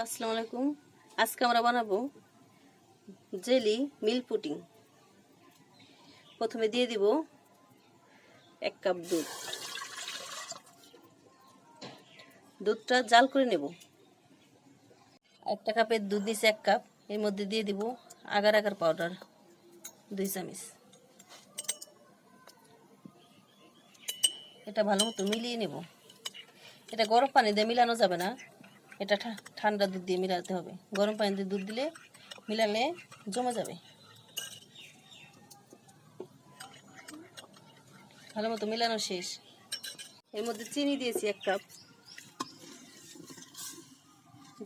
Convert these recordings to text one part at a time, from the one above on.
আসসালামু আলাইকুম। আজকে আমরা বানাবো জেলি মিল্ক পুডিং। প্রথমে দিয়ে দিব 1 কাপ দুধ। দুধটা জাল করে নেব। 1 কাপের দুধ দিয়েছি 1 কাপ। এর মধ্যে দিয়ে দিব আগার আগার পাউডার 2 চামচ। এটা ভালো মতো মিলিয়ে নেব। এটা গরম পানি দিয়ে মিলানো যাবে না, এটা ঠান্ডা দুধ দিয়ে মিলাতে হবে। গরম পানি দিয়ে দুধ দিলে মিলালে জমে যাবে। ভালো মতো মিলানো শেষ। এর মধ্যে চিনি দিয়েছি 1 কাপ।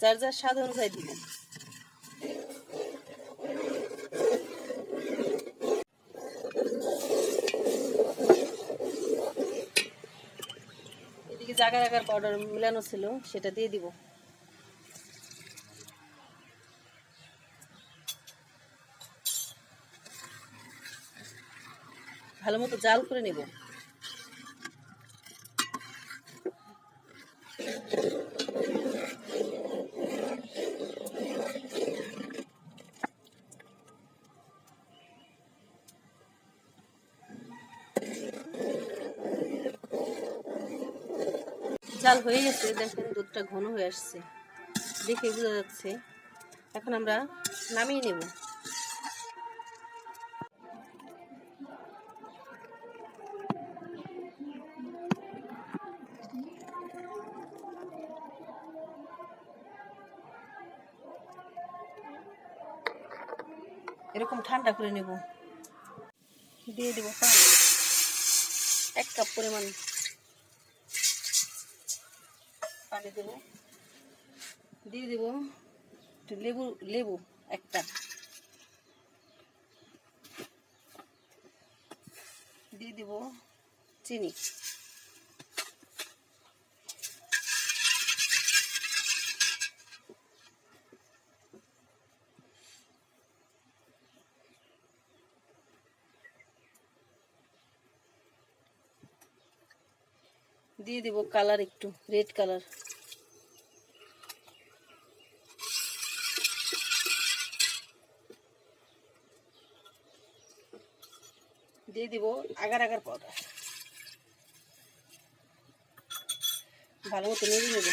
যার যার স্বাদ অনুযায়ী দিবেন। এদিকে আগার আগার পাউডার মিলানো ছিল, সেটা দিয়ে দিব। ভালো মতো জাল করে নেব। জাল হয়ে গেছে, দেখেন দুধটা ঘন হয়ে আসছে, দেখে বোঝা যাচ্ছে। এখন আমরা নামিয়ে নেব। এরকম ঠান্ডা করে নেব। দিয়ে দেব পানি 1 কাপ পরিমাণ পানি দেব। দিয়ে দেব একটু লেবু একটা। দিয়ে দেব চিনি। দিয়ে দেব কালার, একটু রেড কালার। দিয়ে দিব আগার আগার পাউডার। ভালো মতো নেড়ে নেব।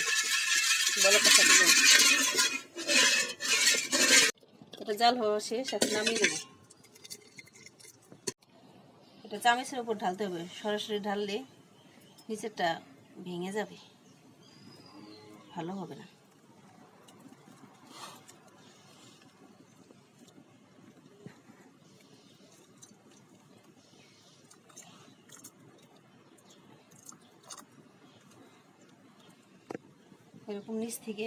বলকটা সাথে দেব। এটা জাল হওয়া শেষ, এখন নামিয়ে দেব। এটা চামচের উপর ঢালতে হবে, সরাসরি ঢাললে নিচেরটা ভেঙে যাবে, ভালো হবে না। এরকম নিচ থেকে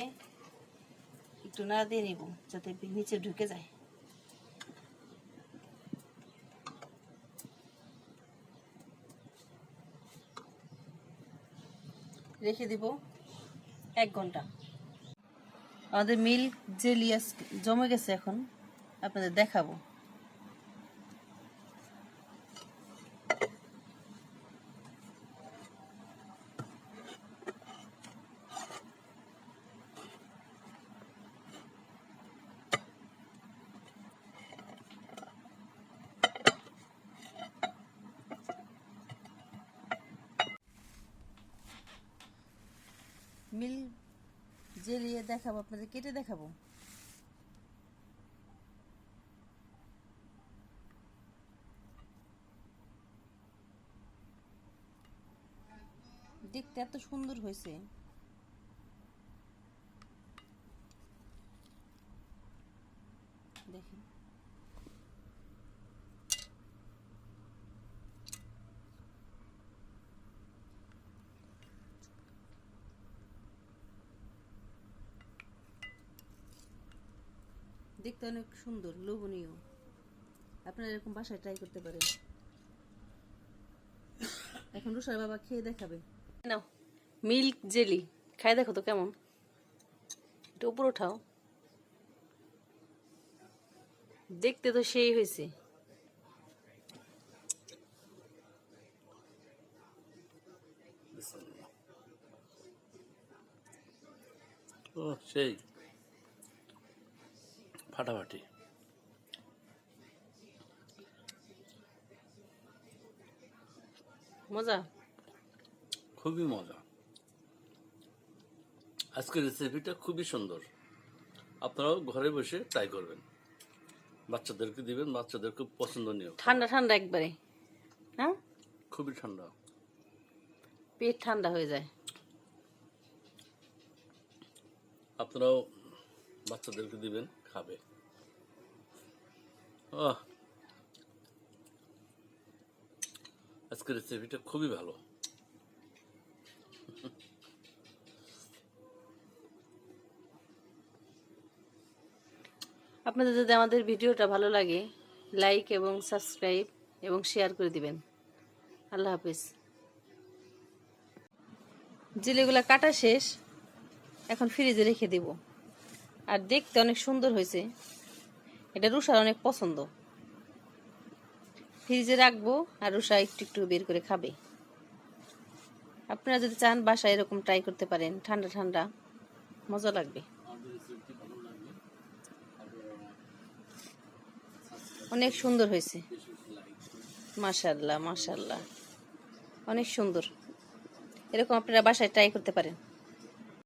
একটু নাড়া দিয়ে নেব, যাতে নিচে ঢুকে যায়। রেখে দিব 1 ঘন্টা। আমাদের মিল্ক জেলি জমে গেছে, এখন আপনাদের দেখাবো। মিল্ক জেলি দেখাবো, আপনাদের কেটে দেখাবো। দেখতে এত সুন্দর হয়েছে। দেখেন, দেখতে অনেক সুন্দর, লোভনীয়। আপনারা এরকম বাসায় ট্রাই করতে পারেন। এখন রুষার বাবা খেয়ে দেখাবে। নাও মিল্ক জেলি, খাই দেখো তো কেমন। এটা উপর ওঠাও। দেখতে তো সেই হয়েছে। ও সেই ফাটাফাটি। মজা, খুবই মজা। আজকের রেসিপিটা খুবই সুন্দর, আপনারাও ঘরে বসে ট্রাই করবেন, বাচ্চাদেরকে দিবেন, বাচ্চাদের খুব পছন্দনীয়। ঠান্ডা ঠান্ডা একবারে, হ্যাঁ খুবই ঠান্ডা, পেট ঠান্ডা হয়ে যায়। আপনারাও বাচ্চাদেরকে দিবেন, খাবে। আজকের রেসিপিটা খুবই ভালো। আপনাদের যদি আমাদের ভিডিওটা ভালো লাগে, লাইক এবং সাবস্ক্রাইব এবং শেয়ার করে দিবেন। আল্লাহ হাফিজ। জিলেগুলা কাটা শেষ, এখন ফ্রিজে রেখে দিব। আর দেখতে অনেক সুন্দর হয়েছে, এটা রুষার অনেক পছন্দ। ফ্রিজে রাখবো আর রুষা একটু একটু বের করে খাবে। আপনারা যদি চান বাসায় এরকম ট্রাই করতে পারেন, ঠান্ডা ঠান্ডা মজা লাগবে। অনেক সুন্দর হয়েছে, মাশাআল্লাহ মাশাআল্লাহ, অনেক সুন্দর। এরকম আপনারা বাসায় ট্রাই করতে পারেন।